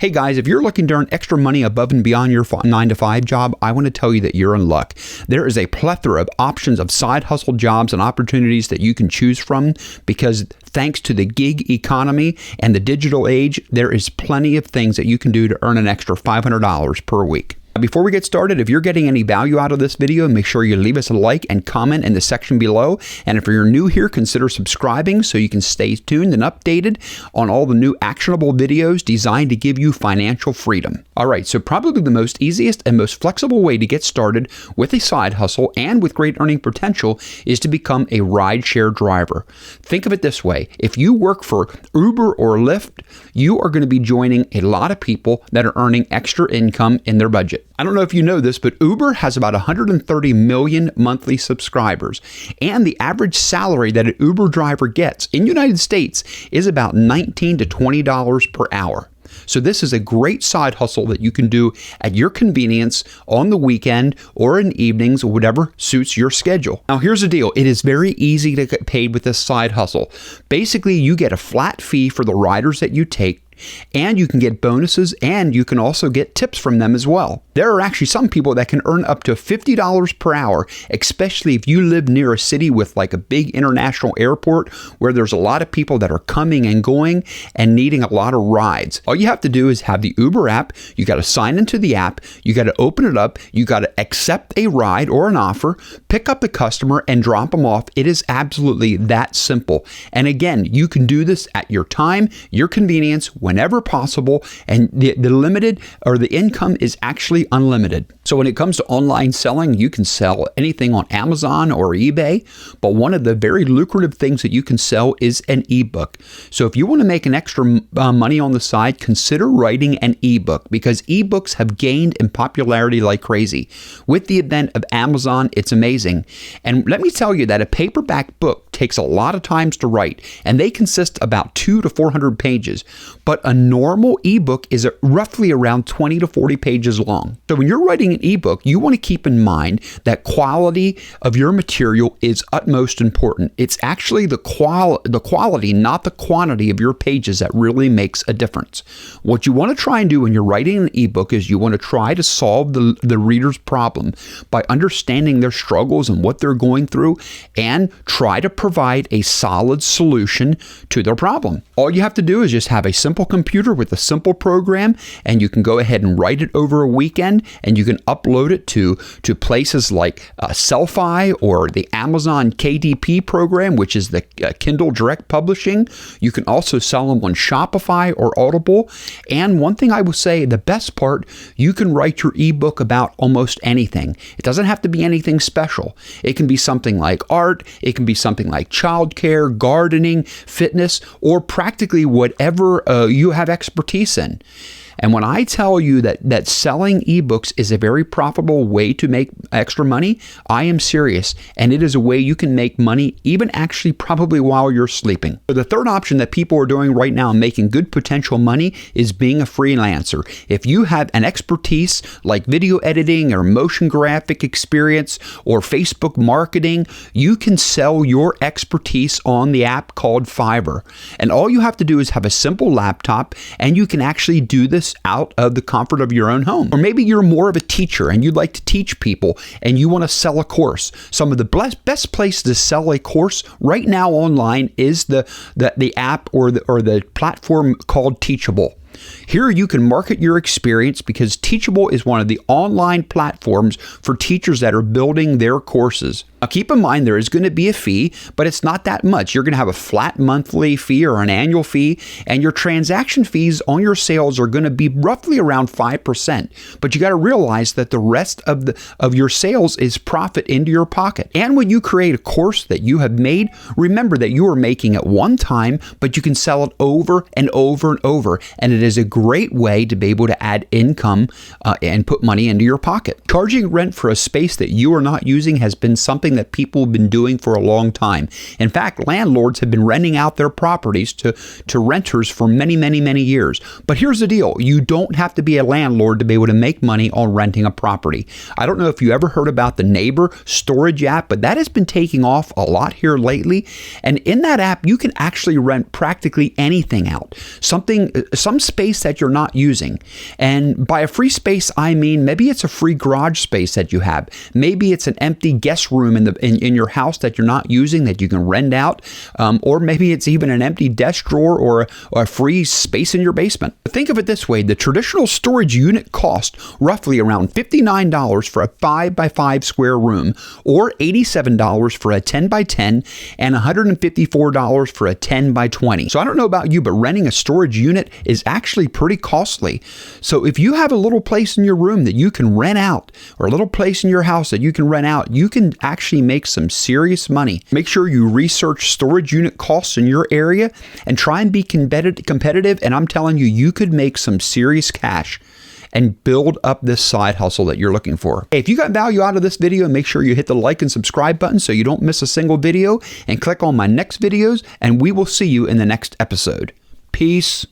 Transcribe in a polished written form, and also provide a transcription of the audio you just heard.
Hey guys, if you're looking to earn extra money above and beyond your 9-to-5 job, I want to tell you that you're in luck. There is a plethora of options of side hustle jobs and opportunities that you can choose from because thanks to the gig economy and the digital age, there is plenty of things that you can do to earn an extra $500 per week. Before we get started, if you're getting any value out of this video, make sure you leave us a like and comment in the section below. And if you're new here, consider subscribing so you can stay tuned and updated on all the new actionable videos designed to give you financial freedom. All right, so probably the most easiest and most flexible way to get started with a side hustle and with great earning potential is to become a rideshare driver. Think of it this way. If you work for Uber or Lyft, you are going to be joining a lot of people that are earning extra income in their budget. I don't know if you know this, but Uber has about 130 million monthly subscribers, and the average salary that an Uber driver gets in the United States is about $19 to $20 per hour. So this is a great side hustle that you can do at your convenience on the weekend or in evenings or whatever suits your schedule. Now here's the deal. It is very easy to get paid with this side hustle. Basically, you get a flat fee for the riders that you take, and you can get bonuses, and you can also get tips from them as well. There are actually some people that can earn up to $50 per hour, especially if you live near a city with like a big international airport where there's a lot of people that are coming and going and needing a lot of rides. All you have to do is have the Uber app. You got to sign into the app. You got to open it up. You got to accept a ride or an offer, pick up the customer and drop them off. It is absolutely that simple. And again, you can do this at your time, your convenience, whenever possible, and the limited or the income is actually unlimited. So when it comes to online selling, you can sell anything on Amazon or eBay, but one of the very lucrative things that you can sell is an ebook. So if you want to make an extra money on the side, consider writing an ebook because ebooks have gained in popularity like crazy. With the advent of Amazon, it's amazing. And let me tell you that a paperback book takes a lot of times to write, and they consist about 200 to 400 pages. But a normal ebook is roughly around 20 to 40 pages long. So when you're writing an ebook, you want to keep in mind that quality of your material is utmost important. It's actually the quality, not the quantity of your pages that really makes a difference. What you want to try and do when you're writing an ebook is you want to try to solve the reader's problem by understanding their struggles and what they're going through and try to provide a solid solution to their problem. All you have to do is just have a simple computer with a simple program, and you can go ahead and write it over a weekend, and you can upload it to places like Sellfy or the Amazon KDP program, which is the Kindle Direct Publishing. You can also sell them on Shopify or Audible. And one thing I will say, the best part, you can write your ebook about almost anything. It doesn't have to be anything special. It can be something like art, it can be something like childcare, gardening, fitness, or practically whatever you have expertise in. And when I tell you that selling ebooks is a very profitable way to make extra money, I am serious. And it is a way you can make money even actually probably while you're sleeping. So the third option that people are doing right now making good potential money is being a freelancer. If you have an expertise like video editing or motion graphic experience or Facebook marketing, you can sell your expertise on the app called Fiverr. And all you have to do is have a simple laptop, and you can actually do this out of the comfort of your own home. Or maybe you're more of a teacher and you'd like to teach people and you want to sell a course. Some of the best places to sell a course right now online is the app or the platform called Teachable. Here you can market your experience because Teachable is one of the online platforms for teachers that are building their courses. Now keep in mind there is going to be a fee, but it's not that much. You're going to have a flat monthly fee or an annual fee, and your transaction fees on your sales are going to be roughly around 5%. But you got to realize that the rest of your sales is profit into your pocket. And when you create a course that you have made, remember that you are making it one time, but you can sell it over and over and over. And it is a great way to be able to add income and put money into your pocket. Charging rent for a space that you are not using has been something something that people have been doing for a long time. In fact, landlords have been renting out their properties to renters for many, many, many years. But here's the deal. You don't have to be a landlord to be able to make money on renting a property. I don't know if you ever heard about the Neighbor storage app, but that has been taking off a lot here lately. And in that app, you can actually rent practically anything out. Some space that you're not using. And by a free space, I mean maybe it's a free garage space that you have. Maybe it's an empty guest room in your house that you're not using that you can rent out. Or maybe it's even an empty desk drawer or a free space in your basement. Think of it this way. The traditional storage unit costs roughly around $59 for a 5 by 5 square room, or $87 for a 10 by 10, and $154 for a 10 by 20. So I don't know about you, but renting a storage unit is actually pretty costly. So if you have a little place in your room that you can rent out, or a little place in your house that you can rent out, you can actually make some serious money. Make sure you research storage unit costs in your area and try and be competitive. And I'm telling you, you could make some serious cash and build up this side hustle that you're looking for. Hey, if you got value out of this video, make sure you hit the like and subscribe button so you don't miss a single video, and click on my next videos, and we will see you in the next episode. Peace.